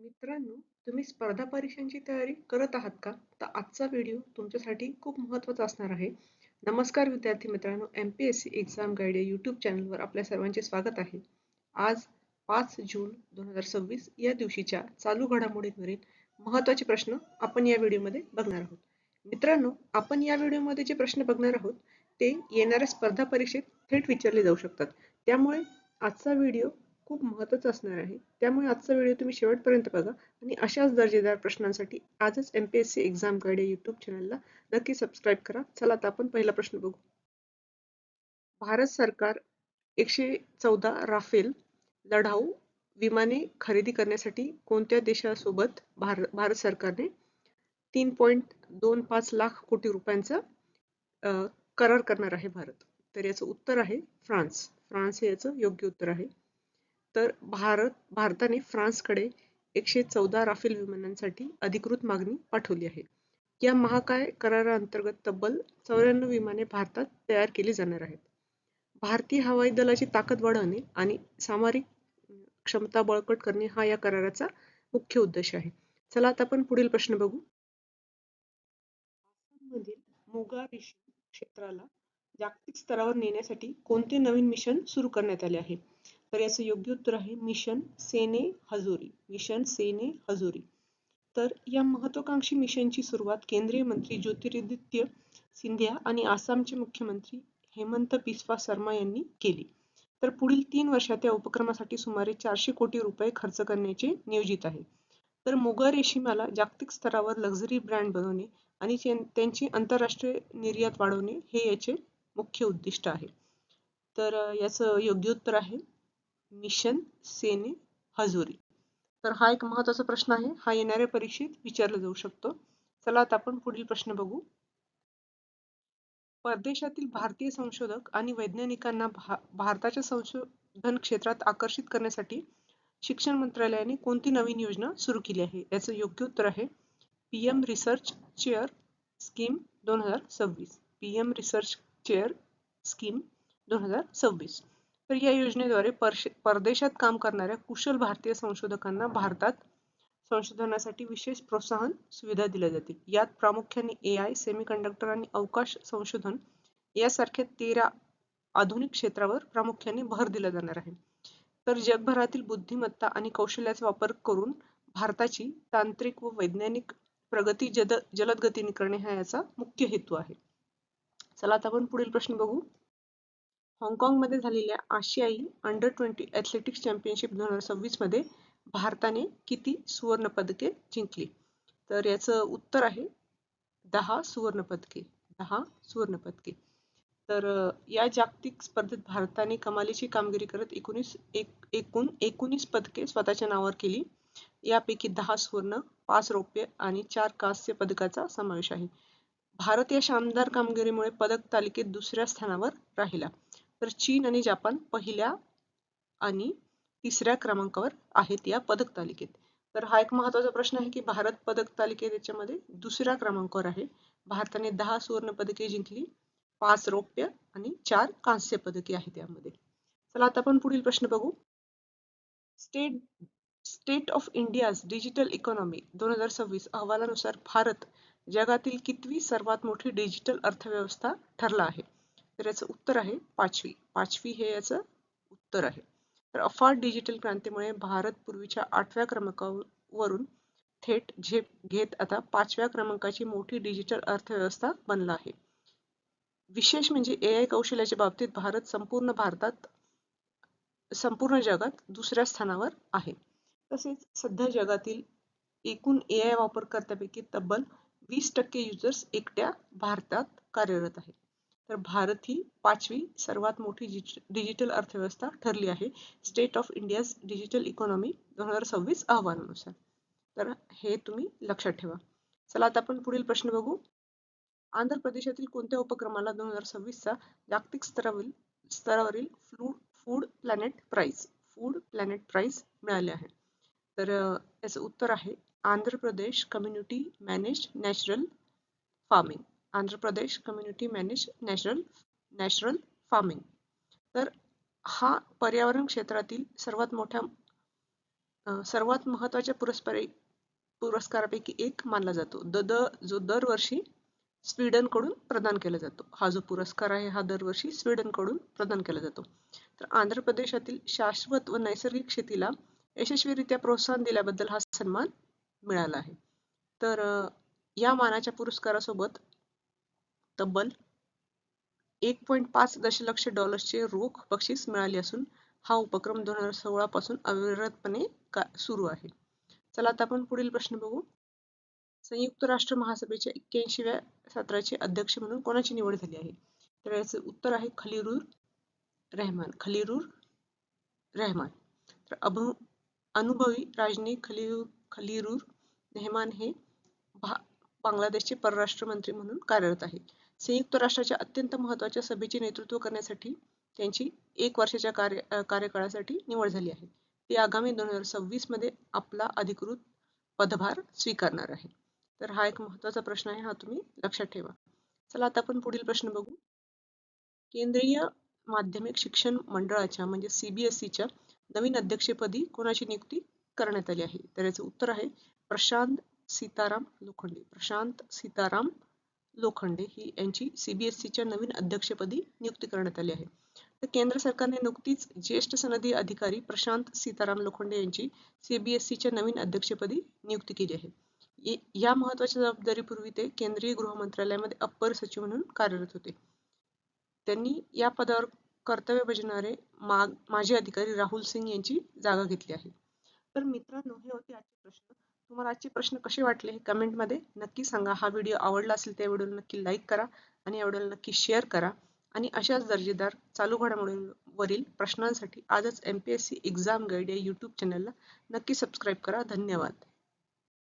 मित्रांनो, तुम्ही स्पर्धा परीक्षांची तयारी करत आहात का? तर आजचा व्हिडिओ तुमच्यासाठी खूप महत्त्वाचा असणार आहे. नमस्कार विद्यार्थी मित्रांनो, एम-पी-एस-सी एक्झाम गाईड या यूट्यूब चॅनलवर आपल्या सर्वांचे स्वागत आहे. आज 5 जून 2026 या दिवशीच्या चालू घडामोडींवरील महत्त्वाचे प्रश्न आपण या व्हिडिओमध्ये बघणार आहोत. मित्रांनो, आपण या व्हिडिओमध्ये जे प्रश्न बघणार आहोत ते येणाऱ्या स्पर्धा परीक्षेत थेट विचारले जाऊ शकतात. त्यामुळे आजचा व्हिडिओ खूप महत्त्वाचा असणार आहे. त्यामुळे आजचा व्हिडिओ तुम्ही शेवटपर्यंत बघा आणि अशाच दर्जेदार प्रश्नांसाठी आजच एम-पी-एस-सी एक्झाम गाईड या यूट्यूब चॅनलला नक्की सबस्क्राईब करा. चला आता आपण पहिला प्रश्न बघू. भारत सरकार 114 राफेल लढाऊ विमाने खरेदी करण्यासाठी कोणत्या देशासोबत भारत सरकारने 3.25 लाख कोटी रुपयांचा करार करणार आहे भारत? तर याचं उत्तर आहे फ्रान्स. फ्रान्स हे याचं योग्य उत्तर आहे. तर भारताने फ्रान्सकडे 114 राफेल विमानांसाठी अधिकृत मागणी पाठवली आहे. या महाकाय कराराअंतर्गत तब्बल 94 विमाने भारतात तयार केली जाणार आहेत. भारतीय हवाई दलाची ताकद वाढवणे आणि सामरिक क्षमता बळकट करणे हा या कराराचा मुख्य उद्देश आहे. चला आता आपण पुढील प्रश्न बघू. आसाममधील मोगा रेशीम क्षेत्राला जागतिक स्तरावर नेण्यासाठी कोणते नवीन मिशन सुरू करण्यात आले आहे? तर याचं योग्य उत्तर आहे मिशन सेने हजोरी. मिशन सेने हजोरी. तर या महत्वाकांक्षी मिशनची सुरुवात केंद्रीय मंत्री ज्योतिरादित्य सिंधिया आणि आसामचे मुख्यमंत्री हेमंत बिस्वा शर्मा यांनी केली. तर पुढील 3 वर्षात या उपक्रमासाठी सुमारे 400 कोटी रुपये खर्च करण्याचे नियोजित आहे. तर मोगा रेशीमाला जागतिक स्तरावर लक्झरी ब्रँड बनवणे आणि त्यांची आंतरराष्ट्रीय निर्यात वाढवणे हे याचे मुख्य उद्दिष्ट आहे. तर याचं योग्य उत्तर आहे मिशन सेने हजोरी. तर हा एक महत्त्वाचा प्रश्न आहे. हा येणाऱ्या परीक्षेत विचारला जाऊ शकतो. चला आता आपण पुढील प्रश्न बघू. परदेशातील भारतीय संशोधक आणि वैज्ञानिकांना भारताच्या संशोधन क्षेत्रात आकर्षित करण्यासाठी शिक्षण मंत्रालयाने कोणती नवीन योजना सुरू केली आहे? याचं योग्य उत्तर आहे PM research chair scheme 2026. PM research chair scheme 2026. तर या योजनेद्वारे परदेशात काम करणाऱ्या कुशल भारतीय संशोधकांना भारतात संशोधनासाठी विशेष प्रोत्साहन सुविधा दिल्या जातील. यात प्रामुख्याने AI, सेमीकंडक्टर आणि अवकाश संशोधन यासारख्या 13 आधुनिक क्षेत्रावर प्रामुख्याने भर दिला जाणार आहे. तर जगभरातील बुद्धिमत्ता आणि कौशल्याचा वापर करून भारताची तांत्रिक व वैज्ञानिक प्रगती जलद गतीने करणे हा याचा मुख्य हेतू आहे. चला आता आपण पुढील प्रश्न बघू. हाँगकाँगमध्ये झालेल्या आशियाई अंडर-20 ॲथलेटिक्स चॅम्पियनशिप 2026 मध्ये भारताने किती सुवर्ण पदके जिंकली? तर याचं उत्तर आहे 10 सुवर्ण पदके. 10 सुवर्ण पदके. तर या जागतिक स्पर्धेत भारताने कमालीची कामगिरी करत एकूण 19 पदके स्वतःच्या नावावर केली. यापैकी 10 सुवर्ण, 5 रौप्य आणि 4 कांस्य पदकाचा समावेश आहे. भारत या शानदार कामगिरीमुळे पदक तालिकेत दुसऱ्या स्थानावर राहिला. तर चीन आणि जपान पहिल्या आणि तिसऱ्या क्रमांकावर आहेत या पदक तालिकेत. तर हा एक महत्त्वाचा प्रश्न आहे की भारत पदक तालिकेत याच्यामध्ये दुसऱ्या क्रमांकावर आहे. भारताने 10 सुवर्ण पदके जिंकली, 5 रौप्य आणि 4 कांस्य पदके आहेत यामध्ये. चला आता आपण पुढील प्रश्न बघू. State of India's digital economy 2026 अहवालानुसार भारत जगातील कितवी सर्वात मोठी डिजिटल अर्थव्यवस्था ठरला आहे? तर याचं उत्तर आहे 5वी. 5वी हे याचं उत्तर आहे. तर अफाट डिजिटल क्रांतीमुळे भारत पूर्वीच्या 8व्या क्रमांकावरून थेट झेप घेत आता 5व्या क्रमांकाची मोठी डिजिटल अर्थव्यवस्था बनला आहे. विशेष म्हणजे AI कौशल्याच्या बाबतीत भारत संपूर्ण जगात दुसऱ्या स्थानावर आहे. तसेच सध्या जगातील एकूण AI वापरकर्त्यांपैकी तब्बल 20% युजर्स एकट्या भारतात कार्यरत आहेत. तर भारत ही 5वी सर्वात मोठी डिजिटल अर्थव्यवस्था ठरली आहे state of India's digital economy 2026 अहवालानुसार. तर हे तुम्ही लक्षात ठेवा. चला आता आपण पुढील प्रश्न बघू. आंध्र प्रदेशातील कोणत्या उपक्रमाला 2026चा जागतिक स्तरावरील फूड प्लॅनेट प्राइज मिळाले आहे? तर याचं उत्तर आहे Andhra Pradesh community manage natural farming. Andhra Pradesh community manage natural farming. तर हा पर्यावरण क्षेत्रातील सर्वात मोठा सर्वात महत्त्वाच्या पुरस्कारापैकी एक मानला जातो. जो दरवर्षी स्वीडनकडून प्रदान केला जातो. हा जो पुरस्कार आहे हा दरवर्षी स्वीडनकडून प्रदान केला जातो. तर आंध्र प्रदेशातील शाश्वत व नैसर्गिक शेतीला यशस्वीरित्या प्रोत्साहन दिल्याबद्दल हा सन्मान मिळाला आहे. तर या मानाच्या पुरस्कारासोबत तब्बल 1.5 दशलक्ष डॉलर्सचे रोख बक्षीस मिळाले असून हा उपक्रम 2016 पासून अविरतपणे सुरू आहे. चला आता आपण पुढील प्रश्न बघू. संयुक्त राष्ट्र महासभेच्या 81व्या सत्राचे अध्यक्ष म्हणून कोणाची निवड झाली आहे? तर याचे उत्तर आहे खलीरुर रहमान. तर अनुभवी राजनी खलीरुर रहमान हे बांगलादेशचे परराष्ट्र मंत्री म्हणून कार्यरत आहेत. संयुक्त राष्ट्राच्या अत्यंत महत्त्वाच्या सभेचे नेतृत्व करण्यासाठी त्यांची 1 वर्षाच्या कार्यकाळासाठी निवड झाली आहे. ते आगामी 2026 मध्ये आपला अधिकृत पदभार स्वीकारणार आहे. तर हा एक महत्त्वाचा प्रश्न आहे, हा तुम्ही लक्षात ठेवा. चला आता आपण पुढील प्रश्न बघू. केंद्रीय माध्यमिक शिक्षण मंडळाच्या म्हणजे CBSEच्या नवीन अध्यक्षपदी कोणाची नियुक्ती करण्यात आली आहे? तर याचं उत्तर आहे प्रशांत सीताराम लोखंडे ही यांची CBSEच्या नवीन अध्यक्षपदी नियुक्ती करण्यात आली आहे. तर केंद्र सरकारने नुकतीच ज्येष्ठ सनदी अधिकारी प्रशांत सीताराम लोखंडे यांची CBSEच्या नवीन अध्यक्षपदी नियुक्ती केली आहे. या महत्त्वाच्या जबाबदारीपूर्वी ते केंद्रीय गृह मंत्रालयामध्ये अप्पर सचिव म्हणून कार्यरत होते. त्यांनी या पदावर कर्तव्य बजावणारे माजी अधिकारी राहुल सिंग यांची जागा घेतली आहे. तर मित्रांनो, हे होते आजचे प्रश्न. तुम्हाला आजचे प्रश्न कसे वाटले हे कमेंटमध्ये नक्की सांगा. हा व्हिडिओ आवडला असेल तर व्हिडिओला नक्की लाईक करा आणि या व्हिडिओला नक्की शेअर करा. आणि अशाच दर्जेदार चालू घडामोडींवरील प्रश्नांसाठी आजच MPSC एक्झाम गाईड या YouTube चॅनलला नक्की सबस्क्राईब करा. धन्यवाद.